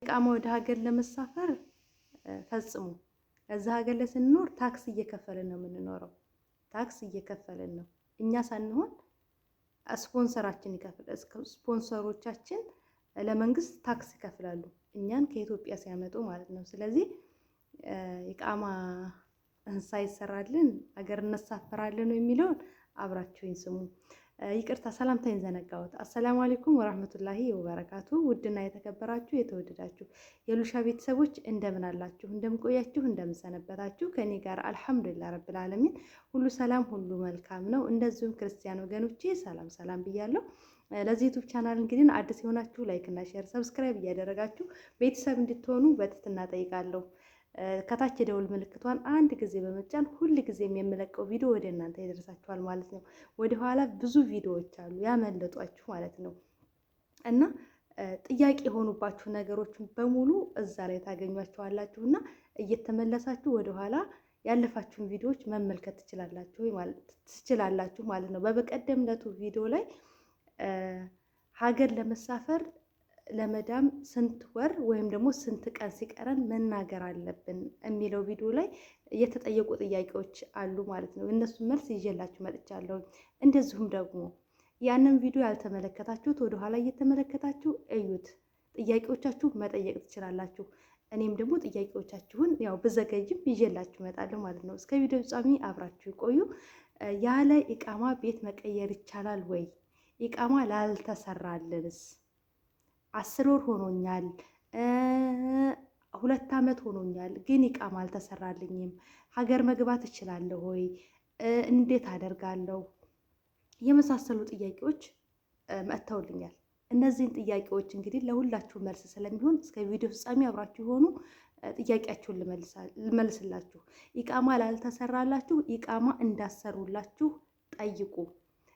ኢቃማ ወደ ሀገር ለመሳፈር ፈጽሙ እዛ ሀገር ላይ ስንኖር ታክስ እየከፈልን ነው የምንኖረው። ታክስ እየከፈልን ነው እኛ ሳንሆን ስፖንሰራችን ይከፍላል። ስፖንሰሮቻችን ለመንግስት ታክስ ይከፍላሉ እኛን ከኢትዮጵያ ሲያመጡ ማለት ነው። ስለዚህ ኢቃማ ሳይሰራልን ሀገር እናሳፈራለን የሚለውን አብራችሁኝ ስሙ። ይቅርታ ሰላምታዬን ዘነጋሁት። አሰላሙ አለይኩም ወራህመቱላሂ ወበረካቱ። ውድና የተከበራችሁ የተወደዳችሁ የሉሻ ቤተሰቦች እንደምን አላችሁ? እንደምቆያችሁ እንደምሰነበታችሁ? ከኔ ጋር አልሐምዱሊላህ ረብል ዓለሚን ሁሉ ሰላም ሁሉ መልካም ነው። እንደዚሁም ክርስቲያን ወገኖቼ ሰላም ሰላም ብያለሁ። ለዚህ ዩቲዩብ ቻናል እንግዲህ አዲስ የሆናችሁ ላይክ እና ሼር ሰብስክራይብ እያደረጋችሁ ቤተሰብ እንድትሆኑ በትህትና ጠይቃለሁ። ከታች የደውል ምልክቷን አንድ ጊዜ በመጫን ሁል ጊዜም የምለቀው ቪዲዮ ወደ እናንተ ይደርሳችኋል ማለት ነው። ወደ ኋላ ብዙ ቪዲዮዎች አሉ ያመለጧችሁ ማለት ነው እና ጥያቄ የሆኑባችሁ ነገሮችን በሙሉ እዛ ላይ ታገኟቸዋላችሁ እና እየተመለሳችሁ ወደ ኋላ ያለፋችሁን ቪዲዮዎች መመልከት ትችላላችሁ ማለት ነው። በበቀደም ለቱ ቪዲዮ ላይ ሀገር ለመሳፈር ለመዳም ስንት ወር ወይም ደግሞ ስንት ቀን ሲቀረን መናገር አለብን የሚለው ቪዲዮ ላይ የተጠየቁ ጥያቄዎች አሉ ማለት ነው። እነሱን መልስ ይዤላችሁ መጥቻለሁ። እንደዚሁም ደግሞ ያንን ቪዲዮ ያልተመለከታችሁት ወደኋላ እየተመለከታችሁ እዩት። ጥያቄዎቻችሁ መጠየቅ ትችላላችሁ። እኔም ደግሞ ጥያቄዎቻችሁን ያው ብዘገይም ይዤላችሁ እመጣለሁ ማለት ነው። እስከ ቪዲዮ ፍጻሜ አብራችሁ ይቆዩ። ያለ ኢቃማ ቤት መቀየር ይቻላል ወይ? ኢቃማ ላልተሰራልንስ? 10 ወር ሆኖኛል፣ 2 ዓመት ሆኖኛል፣ ግን ኢቃማ አልተሰራልኝም። ሀገር መግባት እችላለሁ ወይ? እንዴት አደርጋለሁ? የመሳሰሉ ጥያቄዎች መጥተውልኛል። እነዚህን ጥያቄዎች እንግዲህ ለሁላችሁ መልስ ስለሚሆን እስከ ቪዲዮ ፍጻሜ አብራችሁ ሆኑ። ጥያቄያችሁን ልመልስላችሁ። ኢቃማ ላልተሰራላችሁ ኢቃማ እንዳሰሩላችሁ ጠይቁ።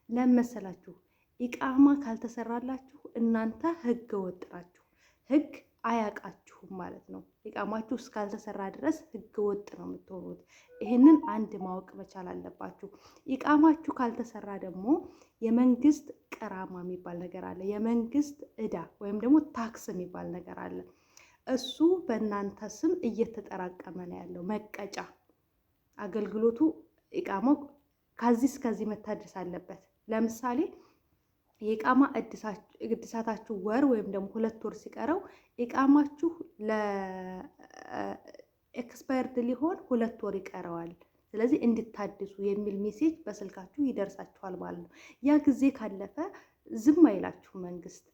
ለመሰላችሁ ኢቃማ ካልተሰራላችሁ እናንተ ህገ ወጥ ናችሁ። ህግ አያውቃችሁም ማለት ነው። ኢቃማችሁ እስካልተሰራ ድረስ ህገ ወጥ ነው የምትሆኑት። ይህንን አንድ ማወቅ መቻል አለባችሁ። ኢቃማችሁ ካልተሰራ ደግሞ የመንግስት ቀራማ የሚባል ነገር አለ። የመንግስት እዳ ወይም ደግሞ ታክስ የሚባል ነገር አለ። እሱ በእናንተ ስም እየተጠራቀመ ነው ያለው። መቀጫ አገልግሎቱ ኢቃማው ከዚህ እስከዚህ መታደስ አለበት። ለምሳሌ የኢቃማ እድሳታችሁ ወር ወይም ደግሞ 2 ወር ሲቀረው ኢቃማችሁ ለኤክስፓየርድ ሊሆን 2 ወር ይቀረዋል። ስለዚህ እንድታድሱ የሚል ሜሴጅ በስልካችሁ ይደርሳችኋል ማለት ነው። ያ ጊዜ ካለፈ ዝም አይላችሁ መንግስት።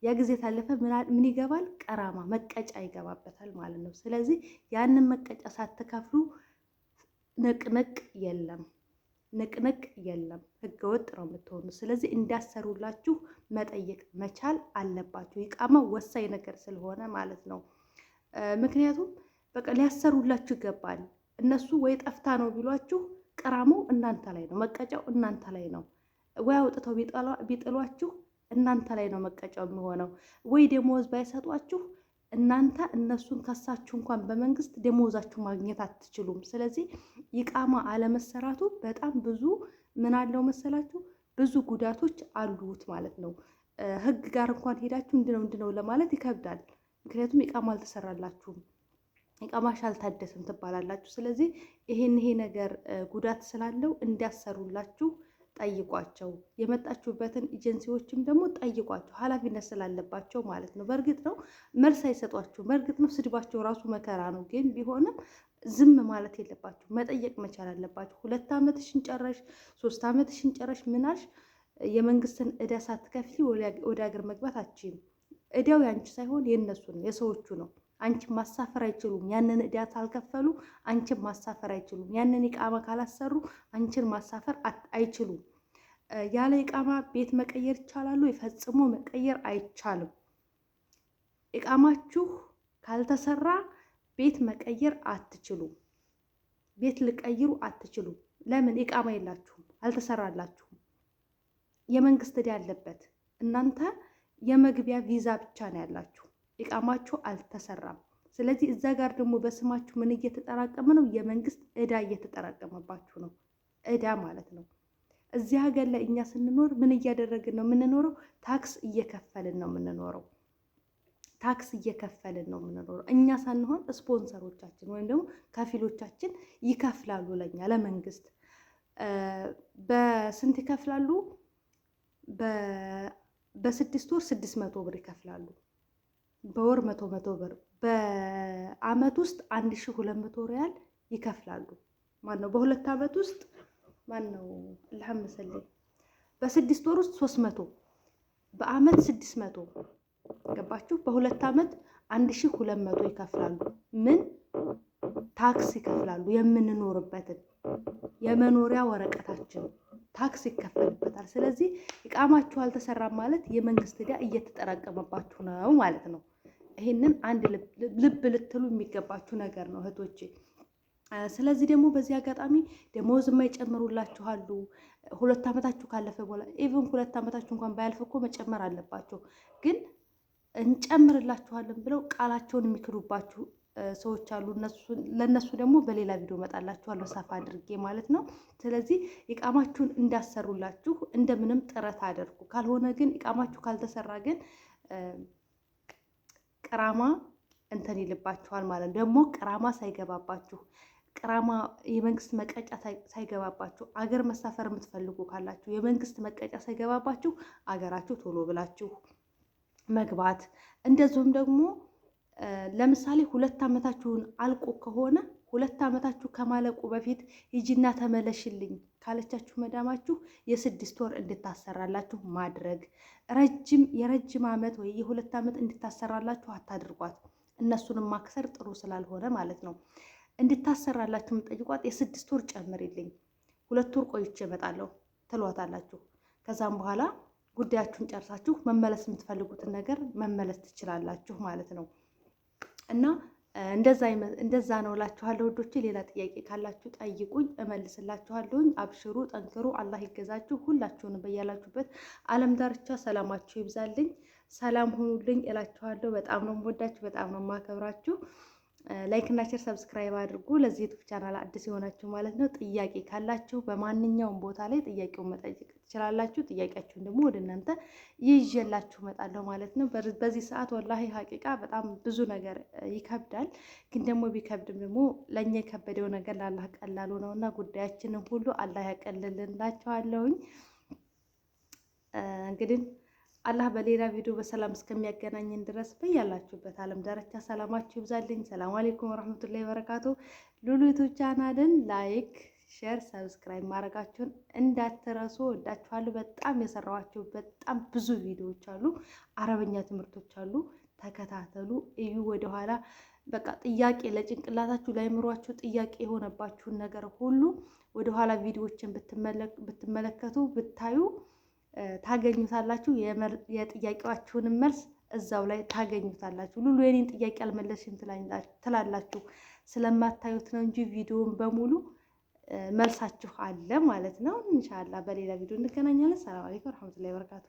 ያ ጊዜ ካለፈ ምን ይገባል? ቀራማ መቀጫ ይገባበታል ማለት ነው። ስለዚህ ያንን መቀጫ ሳትከፍሉ ንቅንቅ የለም። ንቅንቅ የለም። ህገወጥ ነው የምትሆኑ። ስለዚህ እንዳሰሩላችሁ መጠየቅ መቻል አለባችሁ። ኢቃማ ወሳኝ ነገር ስለሆነ ማለት ነው። ምክንያቱም በቃ ሊያሰሩላችሁ ይገባል። እነሱ ወይ ጠፍታ ነው ቢሏችሁ ቀራማው እናንተ ላይ ነው፣ መቀጫው እናንተ ላይ ነው። ወይ አውጥተው ቢጥሏችሁ እናንተ ላይ ነው መቀጫው የሚሆነው። ወይ ደሞዝ ባይሰጧችሁ እናንተ እነሱን ከሳችሁ እንኳን በመንግስት ደሞዛችሁ ማግኘት አትችሉም። ስለዚህ ኢቃማ አለመሰራቱ በጣም ብዙ ምን አለው መሰላችሁ? ብዙ ጉዳቶች አሉት ማለት ነው። ህግ ጋር እንኳን ሄዳችሁ እንድነው ለማለት ይከብዳል። ምክንያቱም ኢቃማ አልተሰራላችሁም፣ ኢቃማሽ አልታደሰም ትባላላችሁ። ስለዚህ ይሄ ነገር ጉዳት ስላለው እንዲያሰሩላችሁ ጠይቋቸው። የመጣችሁበትን ኤጀንሲዎችም ደግሞ ጠይቋቸው፣ ኃላፊነት ስላለባቸው ማለት ነው። በእርግጥ ነው መልስ አይሰጧችሁ። በእርግጥ ነው ስድባቸው ራሱ መከራ ነው። ግን ቢሆንም ዝም ማለት የለባችሁ፣ መጠየቅ መቻል አለባችሁ። 2 ዓመትሽን ጨረሽ፣ 3 ዓመትሽን ጨረሽ ምናሽ የመንግስትን እዳ ሳትከፍሊ ወደ ሀገር መግባት አትችይም። እዳው ያንቺ ሳይሆን የነሱ ነው፣ የሰዎቹ ነው። አንቺን ማሳፈር አይችሉም። ያንን እዳ ካልከፈሉ አንቺን ማሳፈር አይችሉም። ያንን ኢቃማ ካላሰሩ አንቺን ማሳፈር አይችሉም። ያለ ኢቃማ ቤት መቀየር ይቻላሉ? ፈጽሞ መቀየር አይቻልም። ኢቃማችሁ ካልተሰራ ቤት መቀየር አትችሉም። ቤት ልቀይሩ አትችሉም። ለምን? ኢቃማ የላችሁም፣ አልተሰራላችሁም። የመንግስት እዳ ያለበት እናንተ የመግቢያ ቪዛ ብቻ ነው ያላችሁ። ኢቃማችሁ አልተሰራም። ስለዚህ እዛ ጋር ደግሞ በስማችሁ ምን እየተጠራቀመ ነው? የመንግስት እዳ እየተጠራቀመባችሁ ነው። እዳ ማለት ነው። እዚህ ሀገር ላይ እኛ ስንኖር ምን እያደረግን ነው የምንኖረው? ታክስ እየከፈልን ነው የምንኖረው። ታክስ እየከፈልን ነው የምንኖረው። እኛ ሳንሆን ስፖንሰሮቻችን ወይም ደግሞ ከፊሎቻችን ይከፍላሉ ለኛ ለመንግስት። በስንት ይከፍላሉ? በ6 ወር 600 ብር ይከፍላሉ። በወር 100 ብር፣ በአመት ውስጥ 1200 ሪያል ይከፍላሉ። ማነው በ2 አመት ውስጥ ማነው ለሐመሰለኝ በ6 ወር ውስጥ 300፣ በአመት 600። ገባችሁ? በ2 አመት 1200 ይከፍላሉ። ምን ታክስ ይከፍላሉ? የምንኖርበትን የመኖሪያ ወረቀታችን ታክስ ይከፈልበታል። ስለዚህ ኢቃማችሁ አልተሰራም ማለት የመንግስት ዕዳ እየተጠራቀመባችሁ ነው ማለት ነው። ይሄንን አንድ ልብ ልትሉ የሚገባችሁ ነገር ነው እህቶቼ። ስለዚህ ደግሞ በዚህ አጋጣሚ ደሞዝ የማይጨምሩላችኋሉ። 2 አመታችሁ ካለፈ በኋላ ኢቭን 2 አመታችሁ እንኳን ባያልፍ እኮ መጨመር አለባቸው። ግን እንጨምርላችኋለን ብለው ቃላቸውን የሚክዱባችሁ ሰዎች አሉ። ለነሱ ደግሞ በሌላ ቪዲዮ መጣላችኋለሁ ሰፋ አድርጌ ማለት ነው። ስለዚህ ኢቃማችሁን እንዳሰሩላችሁ እንደምንም ጥረት አድርጉ። ካልሆነ ግን ኢቃማችሁ ካልተሰራ ግን ቅራማ እንትን ይልባችኋል ማለት ነው። ደግሞ ቅራማ ሳይገባባችሁ ቅራማ የመንግስት መቀጫ ሳይገባባችሁ አገር መሳፈር የምትፈልጉ ካላችሁ የመንግስት መቀጫ ሳይገባባችሁ አገራችሁ ቶሎ ብላችሁ መግባት። እንደዚሁም ደግሞ ለምሳሌ 2 አመታችሁን አልቆ ከሆነ 2 አመታችሁ ከማለቁ በፊት ሂጂና ተመለሽልኝ ካለቻችሁ መዳማችሁ የ6 ወር እንድታሰራላችሁ ማድረግ። የረጅም አመት ወይ የ2 አመት እንድታሰራላችሁ አታድርጓት። እነሱንም ማክሰር ጥሩ ስላልሆነ ማለት ነው። እንድታሰራላችሁ የምትጠይቋት የ6 ወር ጨምሪልኝ፣ 2 ወር ቆይቼ እመጣለሁ ትሏታላችሁ። ከዛም በኋላ ጉዳያችሁን ጨርሳችሁ መመለስ የምትፈልጉትን ነገር መመለስ ትችላላችሁ ማለት ነው። እና እንደዛ ነው እላችኋለሁ ውዶቼ። ሌላ ጥያቄ ካላችሁ ጠይቁኝ፣ እመልስላችኋለሁኝ። አብሽሩ፣ ጠንክሩ፣ አላህ ይገዛችሁ። ሁላችሁንም በያላችሁበት ዓለም ዳርቻ ሰላማችሁ ይብዛልኝ፣ ሰላም ሁኑልኝ እላችኋለሁ። በጣም ነው የምወዳችሁ፣ በጣም ነው የማከብራችሁ። ላይክ እና ሼር ሰብስክራይብ አድርጉ። ለዚህ ዩቲዩብ ቻናል አዲስ የሆናችሁ ማለት ነው። ጥያቄ ካላችሁ በማንኛውም ቦታ ላይ ጥያቄውን መጠየቅ ትችላላችሁ። ጥያቄያችሁን ደግሞ ወደ እናንተ ይዤላችሁ እመጣለሁ ማለት ነው። በዚህ ሰዓት ወላሂ ሀቂቃ በጣም ብዙ ነገር ይከብዳል። ግን ደግሞ ቢከብድም ደግሞ ለእኛ የከበደው ነገር ለአላህ ቀላሉ ነው እና ጉዳያችንን ሁሉ አላህ ያቀልልላችኋለሁኝ። እንግዲህ አላህ በሌላ ቪዲዮ በሰላም እስከሚያገናኝን ድረስ በያላችሁበት ዓለም ዳርቻ ሰላማችሁ ይብዛልኝ። ሰላም አለይኩም ወራህመቱላሂ ወበረካቱ። ሉሉ ዩቲዩብ ቻናልን ላይክ፣ ሼር፣ ሰብስክራይብ ማድረጋችሁን እንዳትረሱ። ወዳችኋለሁ። በጣም የሰራኋቸው በጣም ብዙ ቪዲዮዎች አሉ፣ አረበኛ ትምህርቶች አሉ። ተከታተሉ፣ እዩ። ወደኋላ በቃ ጥያቄ ለጭንቅላታችሁ ለአእምሯችሁ ጥያቄ የሆነባችሁን ነገር ሁሉ ወደኋላ ቪዲዮዎችን ብትመለከቱ ብታዩ ታገኙታላችሁ። የጥያቄዋችሁንም መልስ እዛው ላይ ታገኙታላችሁ። ሉሉ የኔን ጥያቄ አልመለስሽም ትላላችሁ፣ ስለማታዩት ነው እንጂ ቪዲዮውን በሙሉ መልሳችሁ አለ ማለት ነው። ኢንሻአላህ በሌላ ቪዲዮ እንገናኛለን። ሰላም አለይኩም ወራህመቱላሂ ወበረካቱ።